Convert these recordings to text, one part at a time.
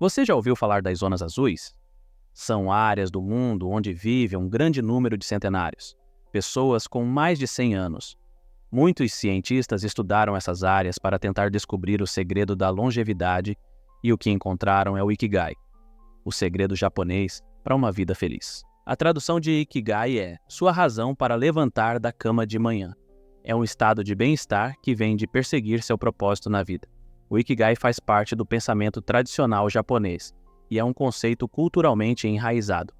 Você já ouviu falar das zonas azuis? São áreas do mundo onde vive um grande número de centenários, pessoas com mais de 100 anos. Muitos cientistas estudaram essas áreas para tentar descobrir o segredo da longevidade e o que encontraram é o Ikigai, o segredo japonês para uma vida feliz. A tradução de Ikigai é sua razão para levantar da cama de manhã. É um estado de bem-estar que vem de perseguir seu propósito na vida. O Ikigai faz parte do pensamento tradicional japonês e é um conceito culturalmente enraizado.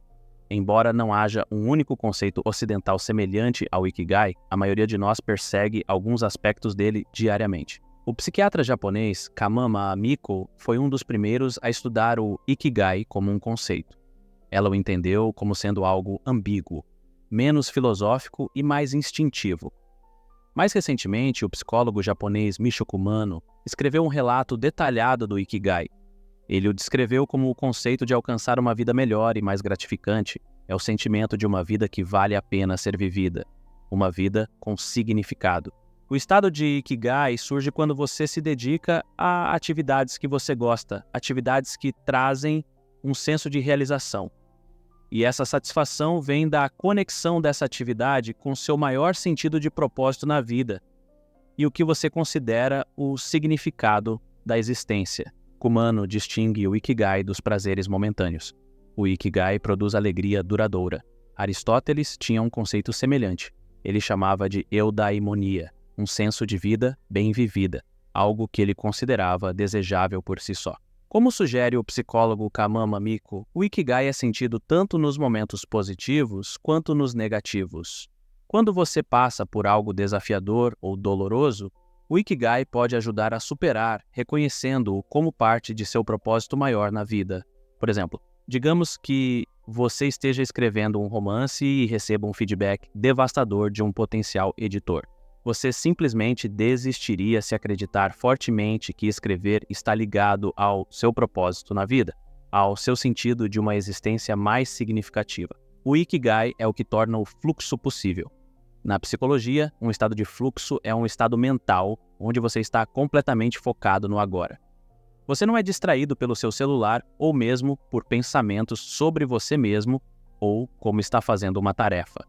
Embora não haja um único conceito ocidental semelhante ao Ikigai, a maioria de nós persegue alguns aspectos dele diariamente. O psiquiatra japonês Kamama Miko foi um dos primeiros a estudar o Ikigai como um conceito. Ela o entendeu como sendo algo ambíguo, menos filosófico e mais instintivo. Mais recentemente, o psicólogo japonês Michio Kumano escreveu um relato detalhado do Ikigai. Ele o descreveu como o conceito de alcançar uma vida melhor e mais gratificante. É o sentimento de uma vida que vale a pena ser vivida, uma vida com significado. O estado de Ikigai surge quando você se dedica a atividades que você gosta, atividades que trazem um senso de realização. E essa satisfação vem da conexão dessa atividade com seu maior sentido de propósito na vida e o que você considera o significado da existência. Kumano distingue o Ikigai dos prazeres momentâneos. O Ikigai produz alegria duradoura. Aristóteles tinha um conceito semelhante. Ele chamava de eudaimonia, um senso de vida bem vivida, algo que ele considerava desejável por si só. Como sugere o psicólogo Kamama Miko, o Ikigai é sentido tanto nos momentos positivos quanto nos negativos. Quando você passa por algo desafiador ou doloroso, o Ikigai pode ajudar a superar, reconhecendo-o como parte de seu propósito maior na vida. Por exemplo, digamos que você esteja escrevendo um romance e receba um feedback devastador de um potencial editor. Você simplesmente desistiria se acreditar fortemente que escrever está ligado ao seu propósito na vida, ao seu sentido de uma existência mais significativa. O Ikigai é o que torna o fluxo possível. Na psicologia, um estado de fluxo é um estado mental onde você está completamente focado no agora. Você não é distraído pelo seu celular ou mesmo por pensamentos sobre você mesmo ou como está fazendo uma tarefa.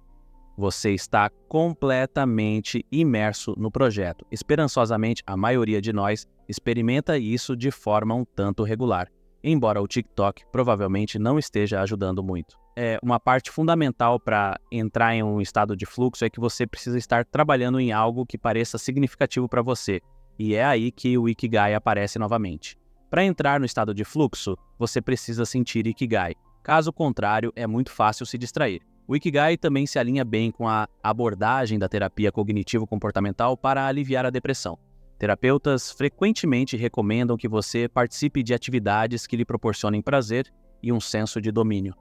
Você está completamente imerso no projeto. Esperançosamente, a maioria de nós experimenta isso de forma um tanto regular, embora o TikTok provavelmente não esteja ajudando muito. Uma parte fundamental para entrar em um estado de fluxo é que você precisa estar trabalhando em algo que pareça significativo para você, e é aí que o Ikigai aparece novamente. Para entrar no estado de fluxo, você precisa sentir Ikigai. Caso contrário, é muito fácil se distrair. O Ikigai também se alinha bem com a abordagem da terapia cognitivo-comportamental para aliviar a depressão. Terapeutas frequentemente recomendam que você participe de atividades que lhe proporcionem prazer e um senso de domínio,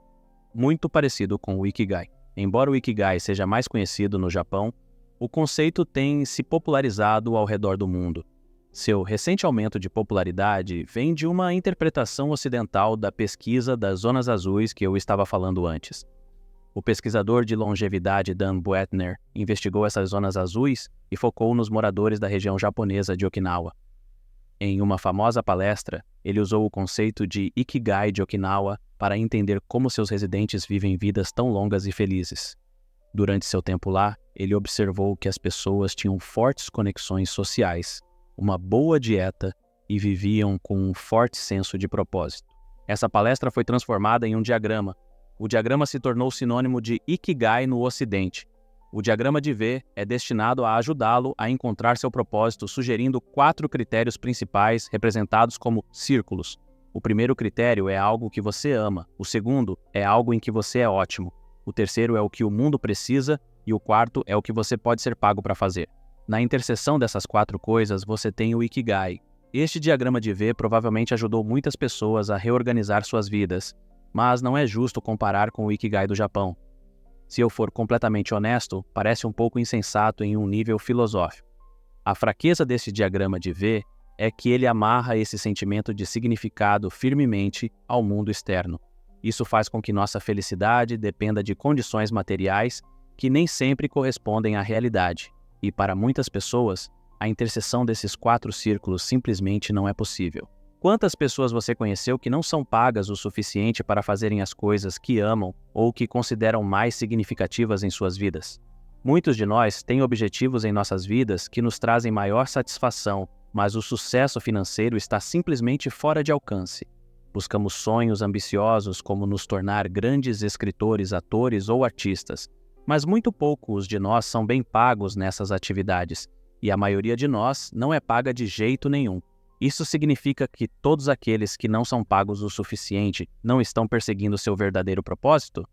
muito parecido com o Ikigai. Embora o Ikigai seja mais conhecido no Japão, o conceito tem se popularizado ao redor do mundo. Seu recente aumento de popularidade vem de uma interpretação ocidental da pesquisa das zonas azuis que eu estava falando antes. O pesquisador de longevidade Dan Buettner investigou essas zonas azuis e focou nos moradores da região japonesa de Okinawa. Em uma famosa palestra, ele usou o conceito de Ikigai de Okinawa para entender como seus residentes vivem vidas tão longas e felizes. Durante seu tempo lá, ele observou que as pessoas tinham fortes conexões sociais, uma boa dieta e viviam com um forte senso de propósito. Essa palestra foi transformada em um diagrama. O diagrama se tornou sinônimo de Ikigai no Ocidente. O diagrama de V é destinado a ajudá-lo a encontrar seu propósito, sugerindo 4 critérios principais representados como círculos. O primeiro critério é algo que você ama, o segundo é algo em que você é ótimo, o terceiro é o que o mundo precisa e o quarto é o que você pode ser pago para fazer. Na interseção dessas 4 coisas, você tem o Ikigai. Este diagrama de V provavelmente ajudou muitas pessoas a reorganizar suas vidas, mas não é justo comparar com o Ikigai do Japão. Se eu for completamente honesto, parece um pouco insensato em um nível filosófico. A fraqueza desse diagrama de V é que ele amarra esse sentimento de significado firmemente ao mundo externo. Isso faz com que nossa felicidade dependa de condições materiais que nem sempre correspondem à realidade. E para muitas pessoas, a interseção desses 4 círculos simplesmente não é possível. Quantas pessoas você conheceu que não são pagas o suficiente para fazerem as coisas que amam ou que consideram mais significativas em suas vidas? Muitos de nós têm objetivos em nossas vidas que nos trazem maior satisfação, mas o sucesso financeiro está simplesmente fora de alcance. Buscamos sonhos ambiciosos como nos tornar grandes escritores, atores ou artistas, mas muito poucos de nós são bem pagos nessas atividades, e a maioria de nós não é paga de jeito nenhum. Isso significa que todos aqueles que não são pagos o suficiente não estão perseguindo seu verdadeiro propósito?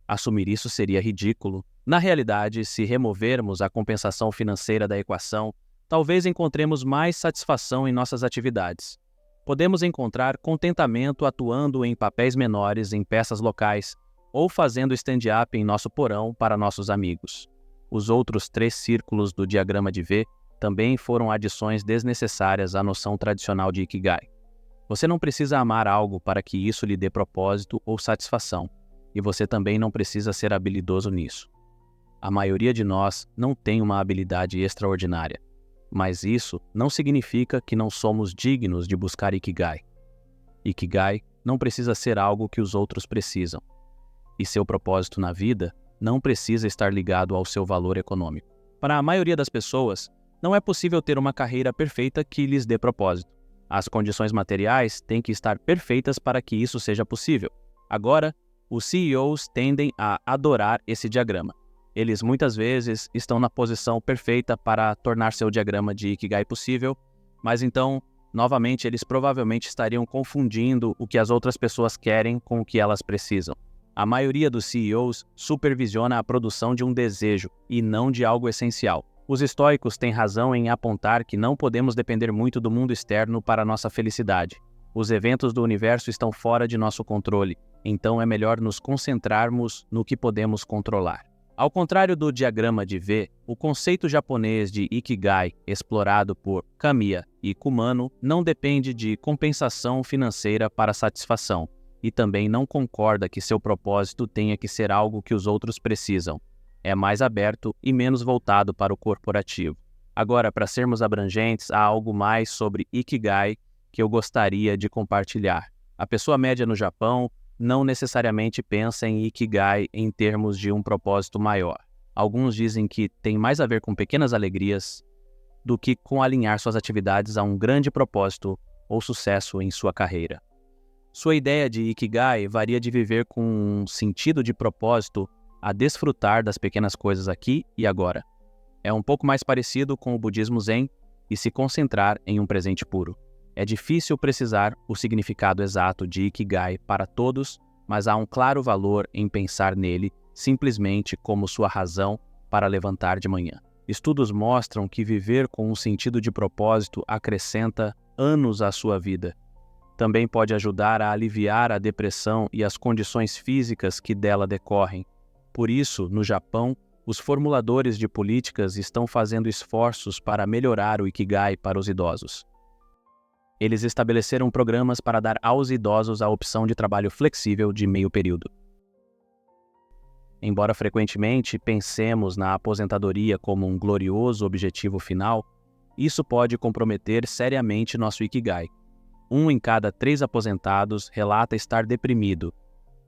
Assumir isso seria ridículo. Na realidade, se removermos a compensação financeira da equação, talvez encontremos mais satisfação em nossas atividades. Podemos encontrar contentamento atuando em papéis menores em peças locais ou fazendo stand-up em nosso porão para nossos amigos. Os outros 3 círculos do diagrama de V também foram adições desnecessárias à noção tradicional de Ikigai. Você não precisa amar algo para que isso lhe dê propósito ou satisfação, e você também não precisa ser habilidoso nisso. A maioria de nós não tem uma habilidade extraordinária, mas isso não significa que não somos dignos de buscar Ikigai. Ikigai não precisa ser algo que os outros precisam, e seu propósito na vida não precisa estar ligado ao seu valor econômico. Para a maioria das pessoas, não é possível ter uma carreira perfeita que lhes dê propósito. As condições materiais têm que estar perfeitas para que isso seja possível. Agora, os CEOs tendem a adorar esse diagrama. Eles muitas vezes estão na posição perfeita para tornar seu diagrama de Ikigai possível, mas então, novamente, eles provavelmente estariam confundindo o que as outras pessoas querem com o que elas precisam. A maioria dos CEOs supervisiona a produção de um desejo e não de algo essencial. Os estoicos têm razão em apontar que não podemos depender muito do mundo externo para nossa felicidade. Os eventos do universo estão fora de nosso controle, então é melhor nos concentrarmos no que podemos controlar. Ao contrário do diagrama de V, o conceito japonês de Ikigai, explorado por Kamiya e Kumano, não depende de compensação financeira para satisfação, e também não concorda que seu propósito tenha que ser algo que os outros precisam. É mais aberto e menos voltado para o corporativo. Agora, para sermos abrangentes, há algo mais sobre Ikigai que eu gostaria de compartilhar. A pessoa média no Japão não necessariamente pensa em Ikigai em termos de um propósito maior. Alguns dizem que tem mais a ver com pequenas alegrias do que com alinhar suas atividades a um grande propósito ou sucesso em sua carreira. Sua ideia de Ikigai varia de viver com um sentido de propósito a desfrutar das pequenas coisas aqui e agora. É um pouco mais parecido com o budismo Zen e se concentrar em um presente puro. É difícil precisar o significado exato de Ikigai para todos, mas há um claro valor em pensar nele simplesmente como sua razão para levantar de manhã. Estudos mostram que viver com um sentido de propósito acrescenta anos à sua vida. Também pode ajudar a aliviar a depressão e as condições físicas que dela decorrem. Por isso, no Japão, os formuladores de políticas estão fazendo esforços para melhorar o Ikigai para os idosos. Eles estabeleceram programas para dar aos idosos a opção de trabalho flexível de meio período. Embora frequentemente pensemos na aposentadoria como um glorioso objetivo final, isso pode comprometer seriamente nosso Ikigai. 1 em cada 3 aposentados relata estar deprimido,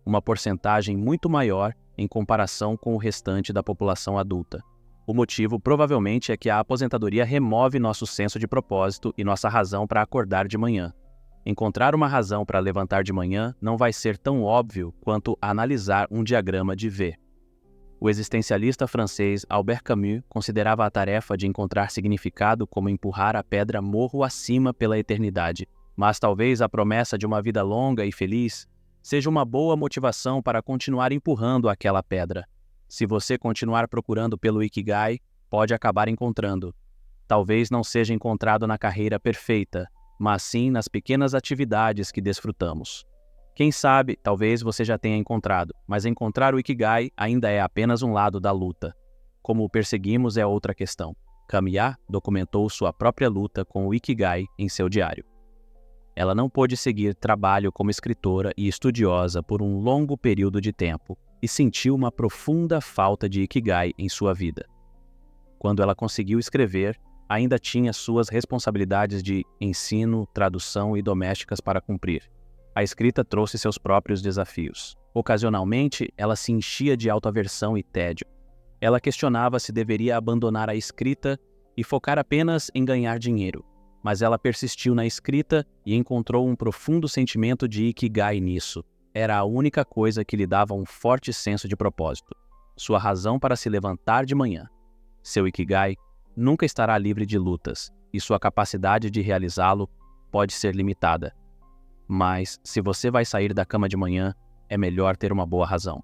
uma porcentagem muito maior em comparação com o restante da população adulta. O motivo provavelmente é que a aposentadoria remove nosso senso de propósito e nossa razão para acordar de manhã. Encontrar uma razão para levantar de manhã não vai ser tão óbvio quanto analisar um diagrama de V. O existencialista francês Albert Camus considerava a tarefa de encontrar significado como empurrar a pedra morro acima pela eternidade. Mas talvez a promessa de uma vida longa e feliz seja uma boa motivação para continuar empurrando aquela pedra. Se você continuar procurando pelo Ikigai, pode acabar encontrando. Talvez não seja encontrado na carreira perfeita, mas sim nas pequenas atividades que desfrutamos. Quem sabe, talvez você já tenha encontrado, mas encontrar o Ikigai ainda é apenas um lado da luta. Como o perseguimos é outra questão. Kamiya documentou sua própria luta com o Ikigai em seu diário. Ela não pôde seguir trabalho como escritora e estudiosa por um longo período de tempo e sentiu uma profunda falta de Ikigai em sua vida. Quando ela conseguiu escrever, ainda tinha suas responsabilidades de ensino, tradução e domésticas para cumprir. A escrita trouxe seus próprios desafios. Ocasionalmente, ela se enchia de autoaversão e tédio. Ela questionava se deveria abandonar a escrita e focar apenas em ganhar dinheiro. Mas ela persistiu na escrita e encontrou um profundo sentimento de ikigai nisso. Era a única coisa que lhe dava um forte senso de propósito. Sua razão para se levantar de manhã. Seu ikigai nunca estará livre de lutas, e sua capacidade de realizá-lo pode ser limitada. Mas, se você vai sair da cama de manhã, é melhor ter uma boa razão.